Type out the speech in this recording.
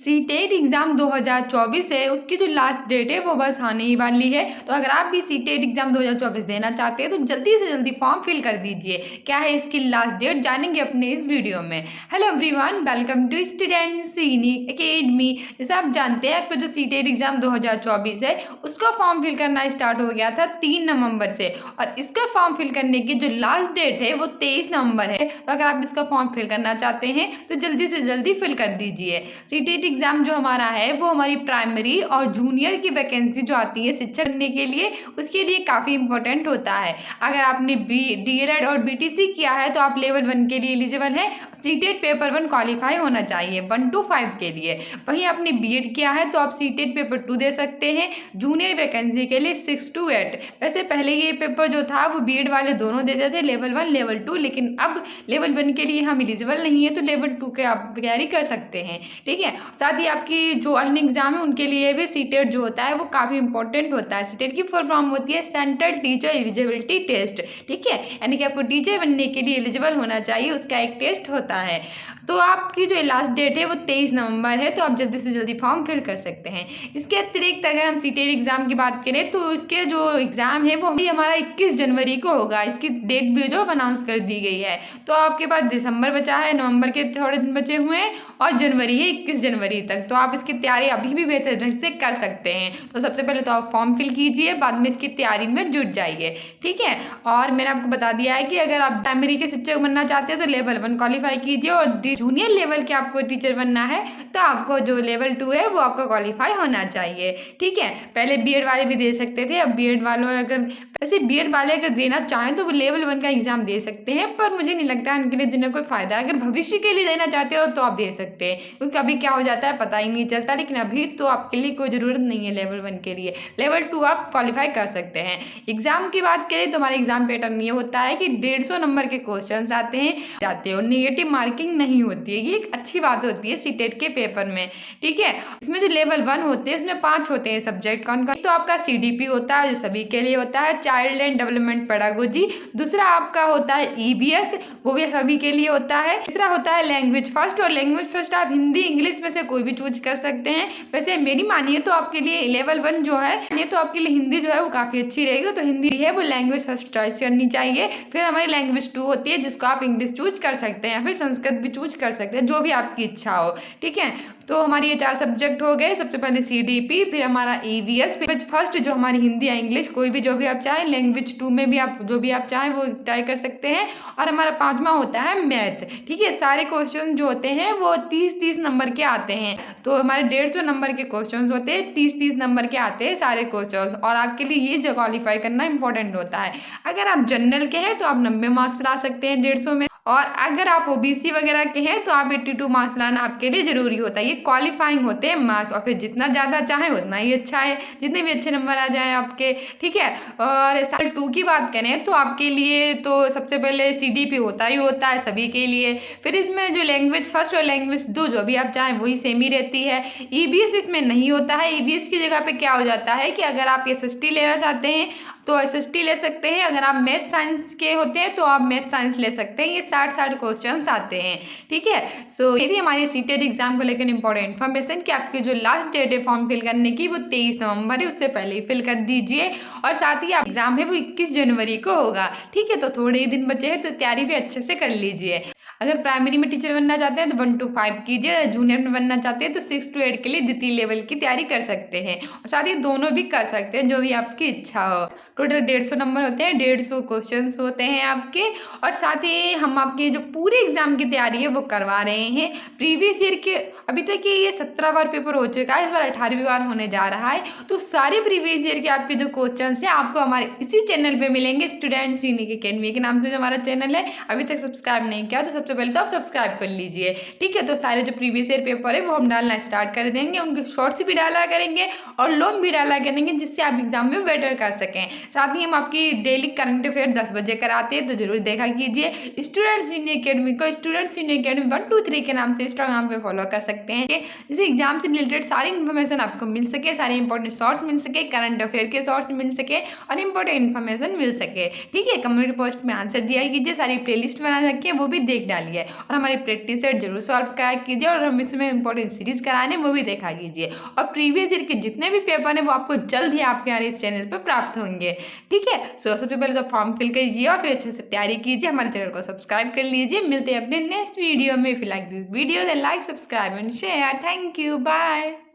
CTET exam 2024 है, उसकी जो लास्ट डेट है वो बस आने ही वाली है। तो अगर आप भी सीटेट एग्ज़ाम 2024 देना चाहते हैं तो जल्दी से जल्दी फॉर्म फिल कर दीजिए। क्या है इसकी लास्ट डेट जानेंगे अपने इस वीडियो में। Hello everyone, welcome to student सीनी एकेडमी। जैसे आप जानते हैं आपका जो सीटेट एग्ज़ाम 2024 है उसका फॉर्म फिल करना स्टार्ट हो गया था 3 नवंबर से, और इसका फॉर्म फिल करने की जो लास्ट डेट है वो 23 नवंबर है। तो अगर आप इसका फॉर्म फिल करना चाहते हैं तो जल्दी से जल्दी फिल कर दीजिए। सीटेट एग्ज़ाम जो हमारा है वो हमारी प्राइमरी और जूनियर की वैकेंसी जो आती है शिक्षक बनने के लिए, उसके लिए काफ़ी इंपॉर्टेंट होता है। अगर आपने डीएलएड और बीटीसी किया है तो आप लेवल 1 के लिए एलिजिबल है। सीटेट पेपर 1 क्वालिफाई होना चाहिए 1 to 5 के लिए। वहीं आपने बीएड किया है तो आप सीटेट पेपर 2 दे सकते हैं। जूनियर वैकेंसी के लिए 6 to 8। वैसे पहले ये पेपर जो था वो बीएड वाले दोनों देते थे, लेवल 1 लेवल 2, लेकिन अब लेवल 1 के लिए हम एलिजिबल नहीं है तो लेवल 2 के आप तैयारी कर सकते हैं। ठीक है, साथ ही आपकी जो अन्य एग्जाम है उनके लिए भी सीटेट जो होता है वो काफ़ी इंपॉर्टेंट होता है। सीटेट की फुल फॉर्म होती है सेंट्रल टीचर एलिजिबिलिटी टेस्ट। ठीक है, यानी कि आपको टीचर बनने के लिए एलिजिबल होना चाहिए, उसका एक टेस्ट होता है। तो आपकी जो लास्ट डेट है वो 23 नवंबर है, तो आप जल्दी से जल्दी फॉर्म फिल कर सकते हैं। इसके अतिरिक्त अगर हम सीटेट एग्ज़ाम की बात करें तो इसके जो एग्ज़ाम है वो हमारा 21 जनवरी को होगा। इसकी डेट भी जो अनाउंस कर दी गई है। तो आपके पास दिसंबर बचा है, नवंबर के थोड़े दिन बचे हुए हैं और जनवरी है 21 जनवरी तक। तो आप इसकी तैयारी अभी भी बेहतर ढंग से कर सकते हैं। तो सबसे पहले तो आप फॉर्म फिल कीजिए, बाद में इसकी तैयारी में जुट जाइए। ठीक है, और मैंने आपको बता दिया है कि अगर आप प्राइमरी के शिक्षक बनना चाहते हैं तो लेवल 1 क्वालिफाई कीजिए, और जूनियर लेवल के आपको टीचर बनना है तो आपको जो लेवल 2 है वो आपका क्वालिफाई होना चाहिए। ठीक है, पहले बीएड वाले भी दे सकते थे, अब बीएड वालों अगर वैसे बीएड वाले अगर देना चाहें तो वो लेवल 1 का एग्जाम दे सकते हैं, पर मुझे नहीं लगता है उनके लिए देने कोई फायदा है। अगर भविष्य के लिए देना चाहते हो तो आप दे सकते हैं, क्योंकि अभी क्या हो जाता है पता ही नहीं चलता। लेकिन अभी तो आपके लिए कोई ज़रूरत नहीं है लेवल 1 के लिए, लेवल 2 आप क्वालिफाई कर सकते हैं। एग्जाम की बात करें तो हमारे एग्जाम पैटर्न ये होता है कि 150 नंबर के क्वेश्चन आते हैं और नेगेटिव मार्किंग नहीं होती है। ये एक अच्छी बात होती है सीटेट के पेपर में। ठीक है, इसमें जो लेवल 1 होते हैं इसमें 5 होते हैं सब्जेक्ट। कौन कौन? तो आपका सीडीपी होता है जो सभी के लिए होता है, चाइल्ड एंड डेवलपमेंट पेडागोजी। दूसरा आपका होता है ईबीएस, वो भी सभी के लिए होता है। तीसरा होता है लैंग्वेज फर्स्ट, और लैंग्वेज फर्स्ट आप हिंदी इंग्लिश में से कोई भी चूज कर सकते हैं। वैसे मेरी मानिए तो आपके लिए लेवल 1 जो है ये तो आपके लिए हिंदी जो है वो काफ़ी अच्छी रहेगी, तो हिंदी है वो लैंग्वेज फर्स्ट चॉइस करनी चाहिए। फिर हमारी लैंग्वेज 2 होती है जिसको आप इंग्लिश चूज कर सकते हैं, फिर संस्कृत भी चूज कर सकते हैं, जो भी आपकी इच्छा हो। ठीक है, तो हमारी ये 4 सब्जेक्ट हो गए। सबसे पहले सीडीपी, फिर हमारा ईवीएस, फिर फर्स्ट जो हमारी हिंदी या इंग्लिश कोई भी जो भी आप चाहें, लैंग्वेज 2 में भी आप जो भी आप चाहें वो ट्राई कर सकते हैं, और हमारा 5वां होता है मैथ। ठीक है, सारे क्वेश्चन जो होते हैं वो 30-30 नंबर के आते हैं, तो हमारे 150 नंबर के क्वेश्चन होते हैं, 30-30 नंबर के आते हैं सारे क्वेश्चन, और आपके लिए ये जो क्वालिफाई करना इंपॉर्टेंट होता है। अगर आप जनरल के हैं तो आप 90 मार्क्स ला सकते हैं 150 में, और अगर आप ओबीसी वगैरह के हैं तो आप 82 मार्क्स लाना आपके लिए ज़रूरी होता है। ये क्वालिफाइंग होते हैं मार्क्स, और फिर जितना ज़्यादा चाहें उतना ही अच्छा है, जितने भी अच्छे नंबर आ जाएं आपके। ठीक है, और साल 2 की बात करें तो आपके लिए तो सबसे पहले सीडीपी होता ही होता है सभी के लिए। फिर इसमें जो लैंग्वेज फर्स्ट और लैंग्वेज 2 जो भी आप चाहें वही सेम ही रहती है। ईबीएस इसमें नहीं होता है। ईबीएस की जगह पे क्या हो जाता है कि अगर आप एसएसटी लेना चाहते हैं तो एसएसटी ले सकते हैं, अगर आप मैथ साइंस के होते हैं तो आप मैथ साइंस ले सकते हैं। ये 60 क्वेश्चंस आते हैं। ठीक है, सो ये थी हमारी सीटेट एग्जाम को लेकर इंपॉर्टेंट इन्फॉर्मेशन कि आपकी जो लास्ट डेट है फॉर्म फिल करने की वो 23 नवंबर है, उससे पहले ही फिल कर दीजिए। और साथ ही एग्जाम है वो 21 जनवरी को होगा। ठीक है, तो थोड़े ही दिन बचे हैं तो तैयारी भी अच्छे से कर लीजिए। अगर प्राइमरी में टीचर बनना चाहते हैं तो 1 to 5 कीजिए, जूनियर में बनना चाहते हैं तो 6 to 8 के लिए द्वितीय लेवल की तैयारी कर सकते हैं, और साथ ही दोनों भी कर सकते हैं जो भी आपकी इच्छा हो। टोटल 150 नंबर होते हैं, 150 क्वेश्चंस होते हैं आपके, और साथ ही हम आपके जो पूरे एग्जाम की तैयारी है वो करवा रहे हैं। प्रीवियस ईयर के अभी तक ये 17 बार पेपर हो चुका है, इस बार 18वीं बार होने जा रहा है। तो सारे प्रीवियस ईयर के आपके जो क्वेश्चन हैं आपको हमारे इसी चैनल पे मिलेंगे, स्टूडेंट सीनी एकेडमी के नाम से जो हमारा चैनल है। अभी तक सब्सक्राइब नहीं किया तो सबसे पहले तो आप सब्सक्राइब कर लीजिए। ठीक है, तो सारे जो प्रीवियस ईयर पेपर है वो हम डालना स्टार्ट कर देंगे, उनके शॉर्ट्स भी डाला करेंगे और लॉन्ग भी डाला करेंगे, जिससे आप एग्जाम में बेटर कर सकें। साथ ही हम आपकी डेली करंट अफेयर 10 बजे कराते हैं, तो जरूर देखा कीजिए। स्टूडेंट्स इन अकेडमी को स्टूडेंट्स इन अकेडमी 1 2 3 के नाम से इंस्टाग्राम पे फॉलो कर सकते हैं, जैसे एग्जाम से रिलेटेड सारी इन्फॉर्मेशन आपको मिल सके, सारे इंपॉर्टेंट सोर्स मिल सके, करंट अफेयर के सोर्स मिल सके और इंपॉर्टेंट इन्फॉर्मेशन मिल सके। ठीक है, कम्युनिटी पोस्ट में आंसर दिया कीजिए, सारी प्लेलिस्ट बना रखी है वो भी देख डालिए, और हमारी प्रैक्टिस सेट जरूर सॉल्व कराया कीजिए, और हम इसमें इंपॉर्टेंट सीरीज कराने वो भी देखा कीजिए। और प्रीवियस ईयर के जितने भी पेपर हैं वो आपको जल्द ही आपके हमारे इस चैनल पर प्राप्त होंगे। ठीक है, सो सबसे पहले तो फॉर्म फिल कीजिए और फिर अच्छे से तैयारी कीजिए, हमारे चैनल को सब्सक्राइब कर लीजिए। मिलते हैं अपने नेक्स्ट वीडियो में। If you like this video then like, subscribe and share. Thank you, bye.